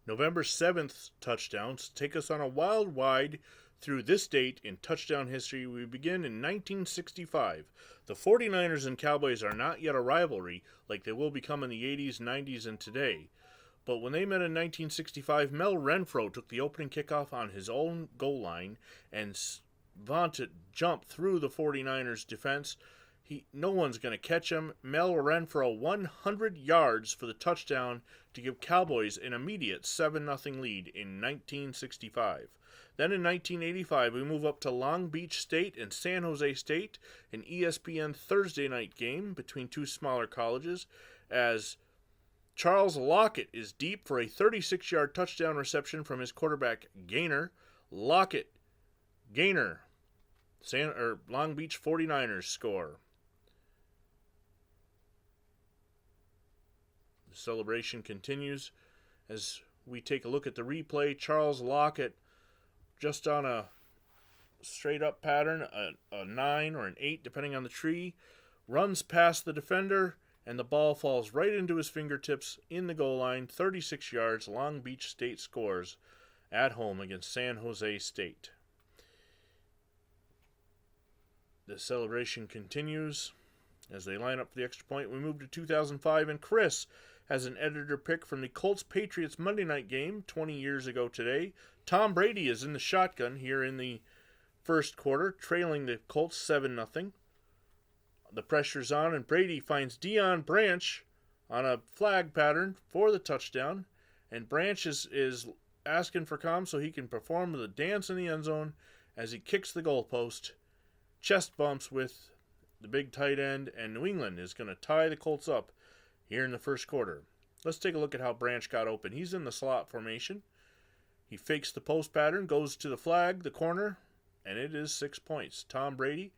November 7th touchdowns take us on a wild ride through this date in touchdown history. We begin in 1965. The 49ers and Cowboys are not yet a rivalry like they will become in the 80s, 90s, and today. But when they met in 1965, Mel Renfro took the opening kickoff on his own goal line and vaunted jump through the 49ers defense. No one's going to catch him. Mel Renfro 100 yards for the touchdown to give Cowboys an immediate 7-0 lead in 1965. Then in 1985, we move up to Long Beach State and San Jose State, an ESPN Thursday night game between two smaller colleges, as Charles Lockett is deep for a 36-yard touchdown reception from his quarterback Gaynor. Lockett, Gaynor, Long Beach 49ers score. The celebration continues as we take a look at the replay. Charles Lockett, just on a straight up pattern, a 9 or an 8 depending on the tree, runs past the defender, and the ball falls right into his fingertips in the goal line. 36 yards. Long Beach State scores at home against San Jose State. The celebration continues as they line up for the extra point. We move to 2005, and Chris has an editor pick from the Colts-Patriots Monday night game 20 years ago today. Tom Brady is in the shotgun here in the first quarter, trailing the Colts 7-0. The pressure's on, and Brady finds Deion Branch on a flag pattern for the touchdown. And Branch is asking for calm so he can perform the dance in the end zone as he kicks the goalpost. Chest bumps with the big tight end, and New England is going to tie the Colts up here in the first quarter. Let's take a look at how Branch got open. He's in the slot formation. He fakes the post pattern, goes to the flag, the corner, and it is 6 points. Tom Brady,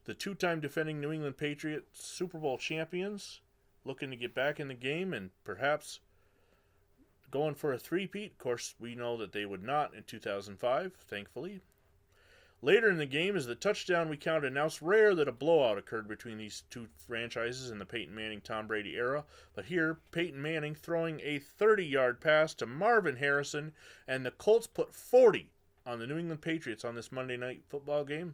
the two-time defending New England Patriots Super Bowl champions, looking to get back in the game and perhaps going for a three-peat. Of course, we know that they would not in 2005, thankfully. Later in the game, as the touchdown we count announced, rare that a blowout occurred between these two franchises in the Peyton Manning-Tom Brady era. But here, Peyton Manning throwing a 30-yard pass to Marvin Harrison, and the Colts put 40 on the New England Patriots on this Monday night football game,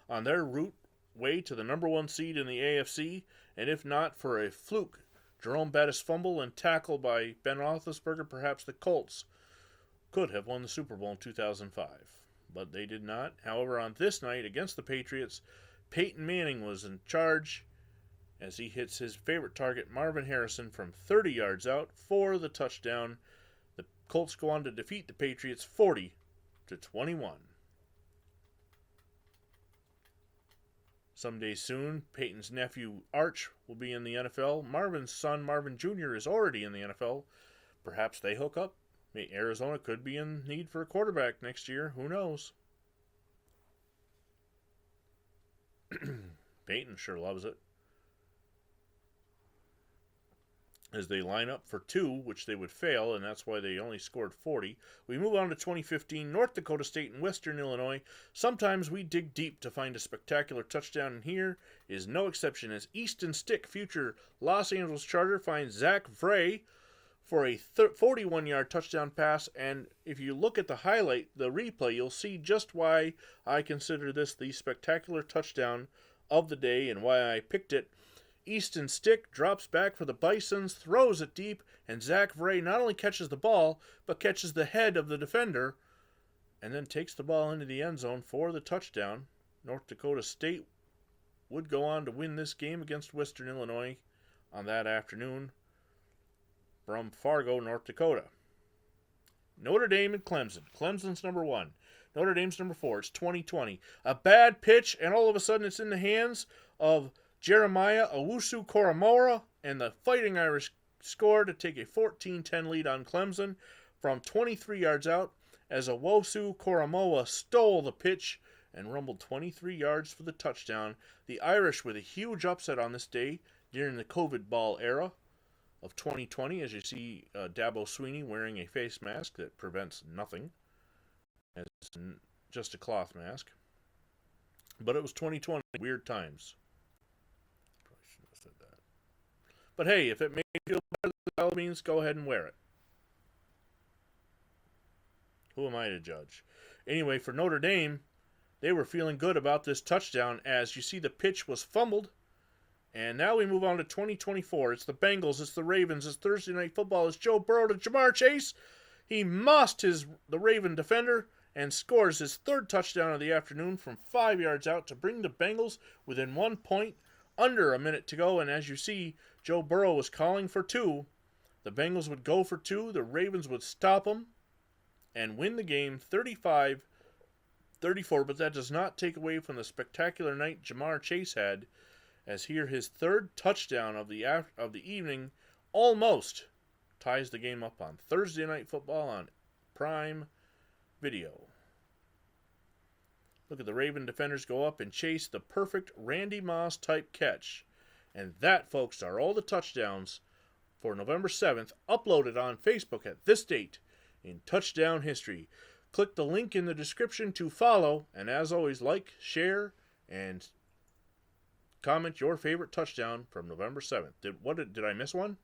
on their route way to the number one seed in the AFC, and if not for a fluke Jerome Bettis fumble and tackle by Ben Roethlisberger, perhaps the Colts could have won the Super Bowl in 2005. But they did not. However, on this night against the Patriots, Peyton Manning was in charge as he hits his favorite target, Marvin Harrison, from 30 yards out for the touchdown. The Colts go on to defeat the Patriots 40-21. Someday soon, Peyton's nephew Arch will be in the NFL. Marvin's son Marvin Jr. is already in the NFL. Perhaps they hook up. Arizona could be in need for a quarterback next year. Who knows? Peyton sure loves it. As they line up for 2, which they would fail, and that's why they only scored 40. We move on to 2015, North Dakota State and Western Illinois. Sometimes we dig deep to find a spectacular touchdown, and here is no exception as Easton Stick, future Los Angeles Charger, finds Zach Vray for a 41-yard touchdown pass. And if you look at the replay, you'll see just why I consider this the spectacular touchdown of the day and why I picked it. Easton Stick drops back for the Bisons, throws it deep, and Zach Vray not only catches the ball, but catches the head of the defender, and then takes the ball into the end zone for the touchdown. North Dakota State would go on to win this game against Western Illinois on that afternoon from Fargo, North Dakota. Notre Dame and Clemson. Clemson's number 1. Notre Dame's number 4. It's 2020. A bad pitch, and all of a sudden it's in the hands of Jeremiah Owusu-Koramoah, and the Fighting Irish score to take a 14-10 lead on Clemson from 23 yards out as Owusu-Koramoah stole the pitch and rumbled 23 yards for the touchdown. The Irish with a huge upset on this day during the COVID ball era of 2020, as you see Dabo Swinney wearing a face mask that prevents nothing. It's just a cloth mask. But it was 2020, weird times. Probably shouldn't have said that. But hey, if it makes you feel better, by all means, go ahead and wear it. Who am I to judge? Anyway, for Notre Dame, they were feeling good about this touchdown as you see the pitch was fumbled. And now we move on to 2024. It's the Bengals, it's the Ravens, it's Thursday Night Football. It's Joe Burrow to Ja'Marr Chase. He mossed the Raven defender and scores his third touchdown of the afternoon from 5 yards out to bring the Bengals within 1 point, under a minute to go. And as you see, Joe Burrow was calling for two. The Bengals would go for two. The Ravens would stop them and win the game 35-34. But that does not take away from the spectacular night Ja'Marr Chase had, as here his third touchdown of the evening almost ties the game up on Thursday Night Football on Prime Video. Look at the Raven defenders go up and chase the perfect Randy Moss type catch. And that, folks, are all the touchdowns for November 7th, uploaded on Facebook at this date in touchdown history. Click the link in the description to follow, and as always, like, share, and comment your favorite touchdown from November 7th. Did I miss one?